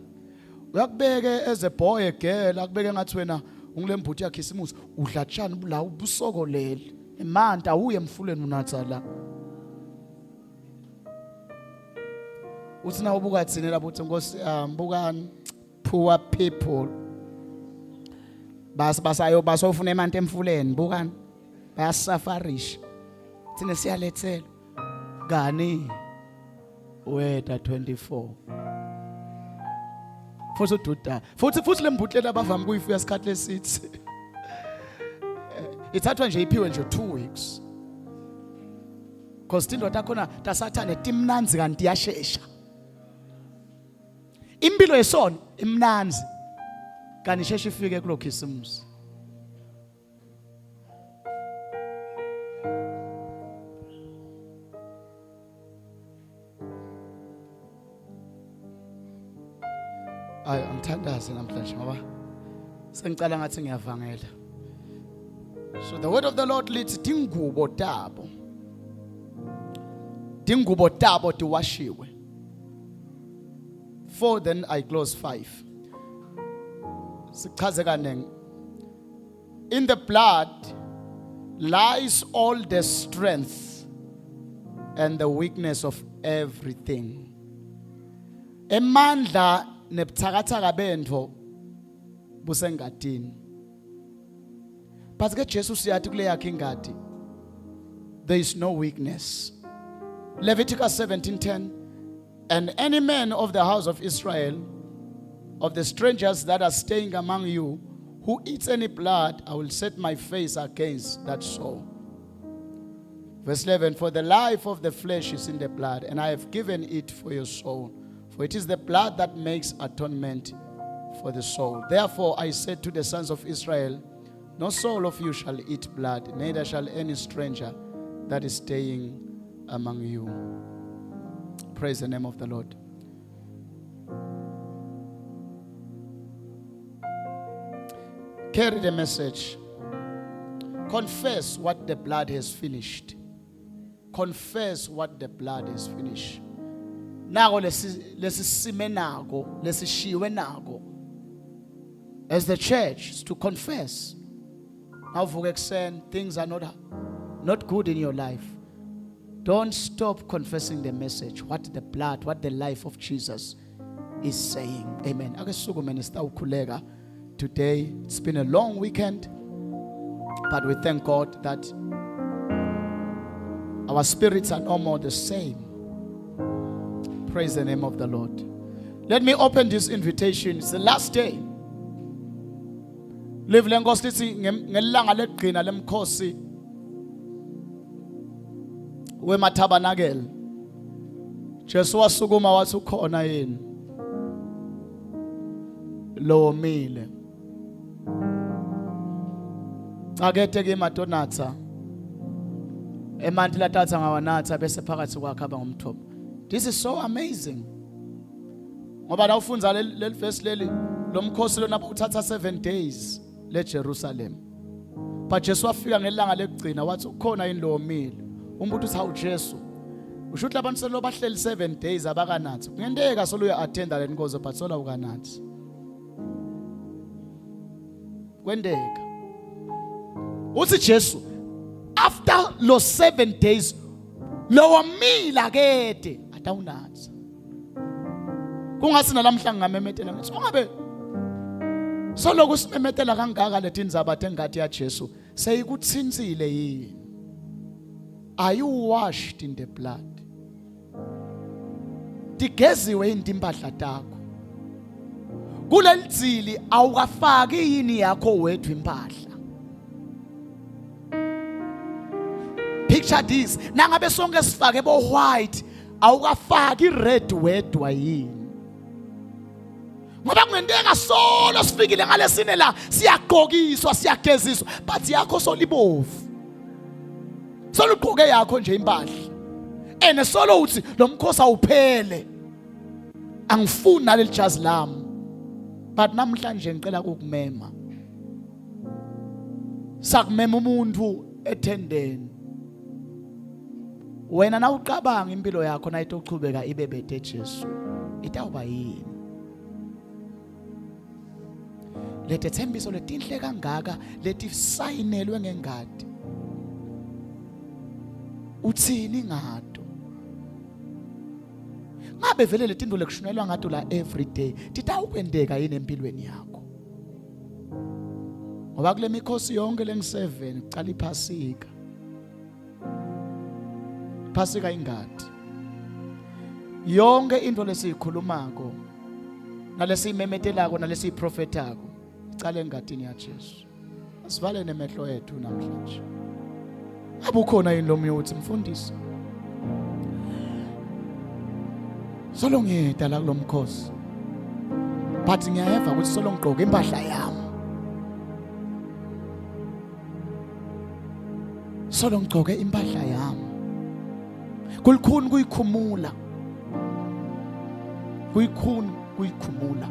Uyakubeke as a boy girl akubeke ngathi wena ungilembuti yakhisimusi udla tshani la ubusokolele imanta awuye emfuleni unatha la. Uthi na ubuka tsine lapho uthi Nkosi mbukani poor people basofuna emanti emfuleni bukani bayasafarish thina siyalethela gani weda 24 futhi ududa futhi lembuti labavama kuyifuya isikhathi lesithi ithathwa nje iphiwe nje 2 weeks because indoda khona tasathane timnanzi kanti yashesha. Impilo yesona imnanzi kanti sheshe ifike kulo khisimusi. Angithandaze namhlanje ngoba sengicala ngathi ngiyavangela. So the word of the Lord leads dingubo tabo diwashiwe. 4 then I close 5. Sichaze kaneng. In the blood lies all the strength and the weakness of everything. Emandla nebuthakathaka bento busengadini. But ke Jesus siyathi kule yakhe ingadi there is no weakness. Leviticus 17:10. And any man of the house of Israel, of the strangers that are staying among you, who eats any blood, I will set my face against that soul. Verse 11, for the life of the flesh is in the blood, and I have given it for your soul. For it is the blood that makes atonement for the soul. Therefore I said to the sons of Israel, no soul of you shall eat blood, neither shall any stranger that is staying among you. Praise the name of the Lord. Carry the message. Confess what the blood has finished. Confess what the blood has finished. Nago lesisime nago, lesishiwe nago. As the church is to confess. Now for extent, things are not good in your life. Don't stop confessing the message, what the blood, what the life of Jesus is saying. Amen. Ake suku minister ukulega today. It's been a long weekend, but we thank God that our spirits are no more the same. Praise the name of the Lord. Let me open this invitation. It's the last day. Live lenkosi lithi ngelanga legcina lemkhosi wemathabanakele. Jesu wasukuma wathi ukhona yini lo mile. Akethe ke madonatha emanti latatha ngawanatha bese phakathi kwakhe aba ngumthobo. This is so amazing. Ngoba la ufunza leli verse leli lomkhosi lona uthatha 7 days le Jerusalem. But Jesu wafika ngelanga legcina wathi ukhona yini lo mile. Umuntu uthi hawu Jesu. Usho ukuthi abantu selo bahleli 7 days abakanathi. Kungenteka solo uya attenda le nkonzo but solo ukanathi. Kwendeka. Uthi Jesu after lo 7 days lo mila kede atawunathi. Kungasi nalamhla ngingamemetela ngithi ungabe solo kusimemetela kangaka leti ndzaba engathi ya Jesu seyikuthintsile yini? Are you washed in the blood? Tigeziwe yini impahla takho? Kulelizili awukafaki yini yakho wedwa impahla? Picture this. Nangabe sonke sifake bo white awukafaki red wedwa yini? Ngoba kungenteka solo sifikile ngalesine la siyagqokiswa siyageziswa but yakho solibovu. Solo ugqoke yakho nje impahla. Ene solo uthi lo mkhosi awuphele. Angifuni naleli jazi lami. But namhlanje ngicela ukukumema. Sakumema umuntu ethendeni. Wena na uqabanga impilo yakho na itochubeka ibe bethe Jesu. Itawuba yini? Lethe thembiso letinhle kangaka leti sayinelwe ngengadi. Uthini ngato? Ngabe vele letinto lekushunelwa ngato la every day titawukwendeka yini empilweni yakho? Ngoba kule mikhosi yonke lengi7 kucala iphasika. Phasika ingadi. Yonke into lesiyikhulumako nalesiyimemetelako nalesiyiprofethako icala engadini ya Jesu. Asivale nemehlo ethu namhlanje. Abukhona yini lo myuthi mfundisi? Solo ngiyeda la kulomkhosi. But ngiyeva ukuthi solo ngigqoke impahla yami. Solo ngigqoke impahla yami. Kulikhuni kuyikhumula. Kuyikhumula.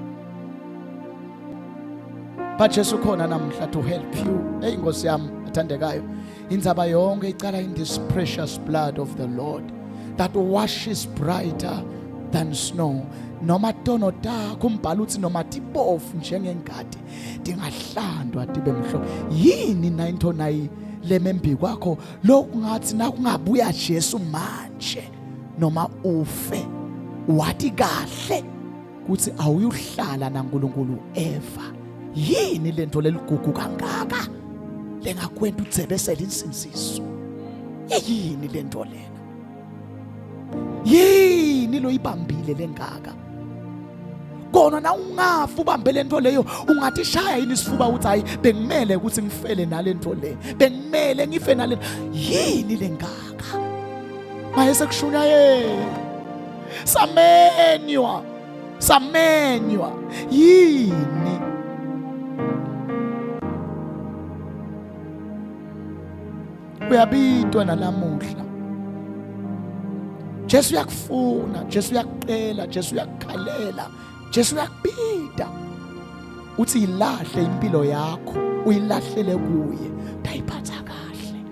But Jesu khona namhla to help you. Hey Nkosi yami athandekayo. Indzaba yonke icala in this precious blood of the Lord that washes brighter than snow. Noma tono takho umbhalo uthi noma tibofu njengengadi tingahlandwa tibe mhlophe. Yini na into nayi lemembi kwakho lokungathi nakungabuya Jesu manje noma ufe wathi kahle kuthi awuyuhlala naNkulunkulu ever. Yini lento leligugu kangaka lengakwenda udzebesela insinziso? Yini lento lena? Yini lo ibambile lengaka? Kona na ungafu ubambe lento leyo ungathi shaya yini isifuba uthi hayi bengimele ukuthi ngifele nalento le. Bengimele ngife nale. Yini lengaka? Mayese kushunya samenywa. Yini? Uyabitwa nalamuhla. Jesu yakufuna, Jesu yakucela, Jesu yakukhalela, Jesu yakubida. Uthi ilahle impilo yakho, uyilahlele kuye. Dayiphatha kahle.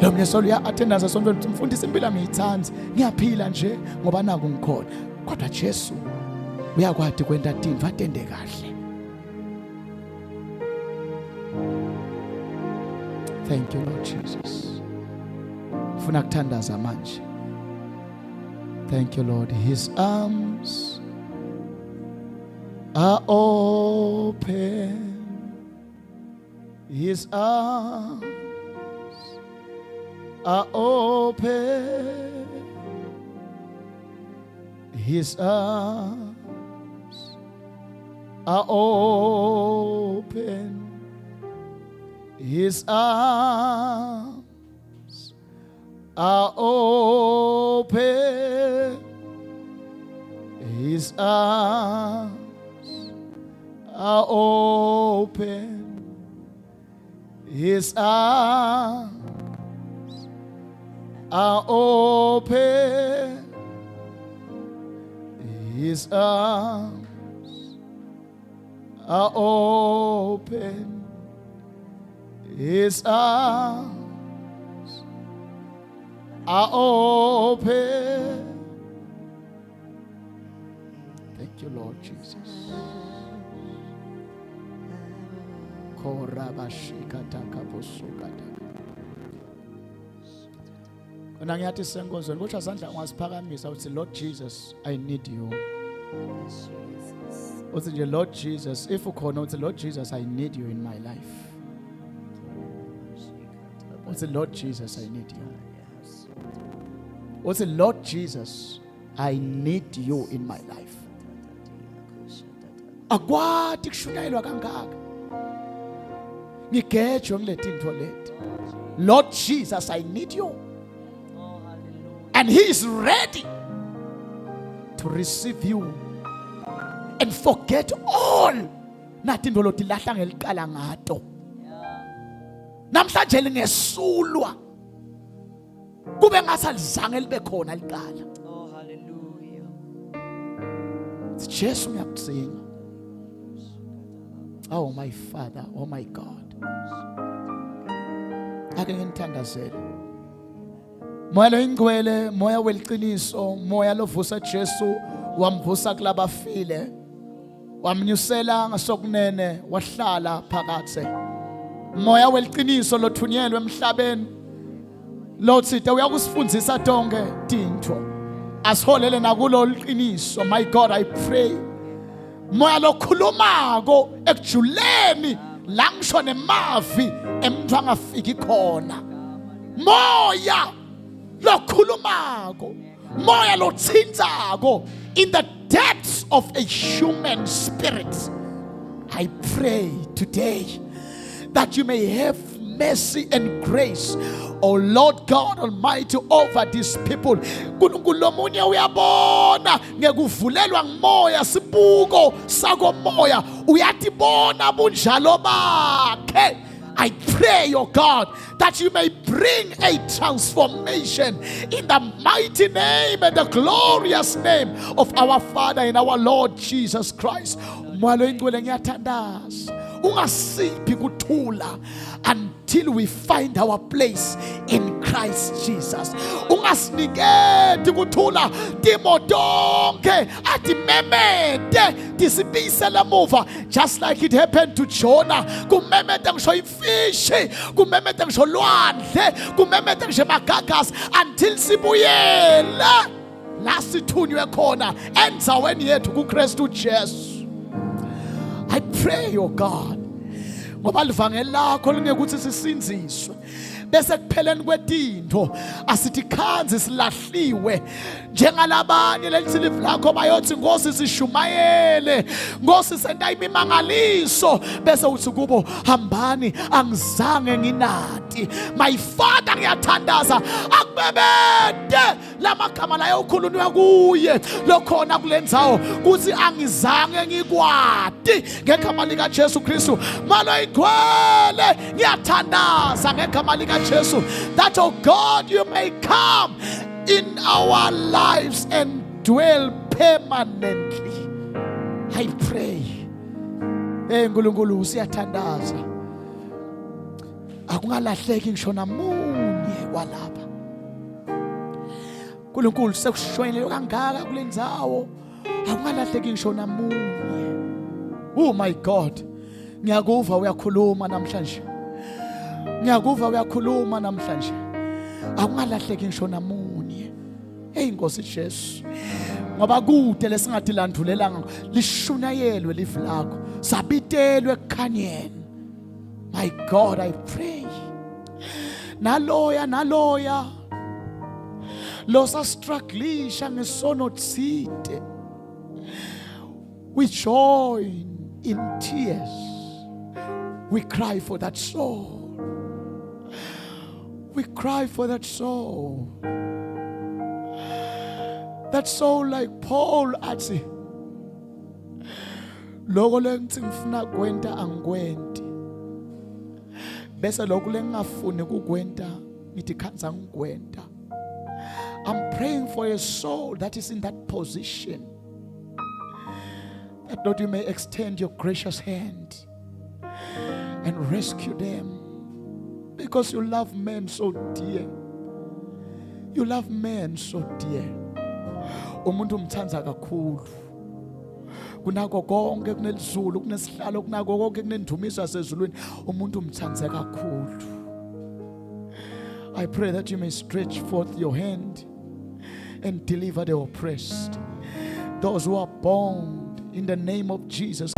Lo mnyesolo ya attendance sonke mfundisi impilo ngiyithanda, ngiyaphila nje ngoba naku ngikhona. Kodwa Jesu uyakwazi kwenta tinto atende kahle. Thank you, Lord Jesus. Funa kuthandaza manje. Thank you, Lord. His arms are open. His arms are open. His arms are open. His arms are open. His arms are open. His arms are open. His arms are open. His arms are open. Thank you, Lord Jesus. Kona ngiyathi senkonzweni kodwa izandla ungaziphakamisa uthi Lord Jesus, I need you. Uthi nje Lord Jesus, if ukhona uthi Lord Jesus, I need you in my life. Uthi Lord Jesus, I need you. Uthi Lord Jesus, I need you in my life. Akwati kushunayelwa kangaka. Ngigejwe ngileti into leti. Lord Jesus, I need you. And he is ready to receive you and forget all nathi into loti lahla ngeliqala ngato. Namhlanje lingesulwa kube ngasalizange libe khona liqala. Oh hallelujah. Jesu ngiyakudinga. Oh my Father, oh my God. Ake ngithandazele. Moya lo ingcwele, moya weliqiniso, moya lovusa Jesu, wamvusa kulabafile. Wamnyusela ngasokunene, wahlala phakathe. Moya weliqiniso lothunyelwe emhlabeni. Lord sithe uyakusifundisa tonke tinto. Asiholele nakulo liqiniso. My God, I pray. Moya lokhulumako ekujuleni la ngisho nemavi emntwa angafiki khona. Moya lokhulumako, moya lotshintsako in the depths of a human spirit. I pray today that you may have mercy and grace, oh Lord God Almighty, over these people. Nkulunkulu lomunye uyabona ngekuvulelwa ngumoya sibuko sako moya uyatibona bunjalo bakhe. I pray, oh God, that you may bring a transformation in the mighty name and the glorious name of our Father and our Lord Jesus Christ. Mwalo ingcwele ngiyathandaza ungasiphi kuthula until we find our place in Christ Jesus. Ungasiniketi kuthula timodonke atimemete tisibisela muva, just like it happened to Jonah. Kumemete ngisho ifishi, kumemete ngisho lwandle, kumemete ngisho magagas until sibuyele la sithunywe khona endzaweni yethu kuKristu Jesu. I pray, oh God, ngoba livangeli lakho lingekuthi sisinziswe bese kupheleni kwetinto asithi khanzi silahliwe njengalabanye lelithi live lakho bayothi Nkosi sishumayele, Nkosi senta imimangaliso, bese uthi kubo hambani angizange nginati. My Father, ngiyathandaza akubebede lamagama layo ukhulunywa kuye lokhona kulendzawo kuthi angizange ngikwati ngegama lika Jesu Kristu. Malo igcwele ngiyathandaza ngegama lika Jesu that, oh God, you may come in our lives and dwell permanently. I pray. Nkulunkulu siyathandaza akungalahleki ngisho namunye walapha. Nkulunkulu sekushwenele kangaka kule ndzawo akungalahleki ngisho namunye. Oh my God, ngiyakuva uyakhuluma namhlanje. Ngiyakuva uyakhuluma namhlanje. Akungalahleki ngisho namunye. Hey Nkosi Jesu, ngoba kude lesingathi landulelanga lishunayelwe lifu lakho, sabitelwe ekukhanyeni. My God, I pray. Naloya lo sastrugglisha ngesono tsite, we join in tears. We cry for that soul. We cry for that soul. That soul like Paul athi, loko lengitsi ngifuna kwenta angikwenti, bese lokho lengingafuni kukwenta ngithi khanza ngikwenta. I'm praying for a soul that is in that position, that Lord, you may extend your gracious hand and rescue them, because you love men so dear. You love men so dear. Umuntu umthanda kakhulu kunako konke, kunelizulu, kunesihlalo, kunako konke, kunendumiso yasezulwini. Umuntu umthanda kakhulu. I pray that you may stretch forth your hand and deliver the oppressed, those who are bound, in the name of Jesus.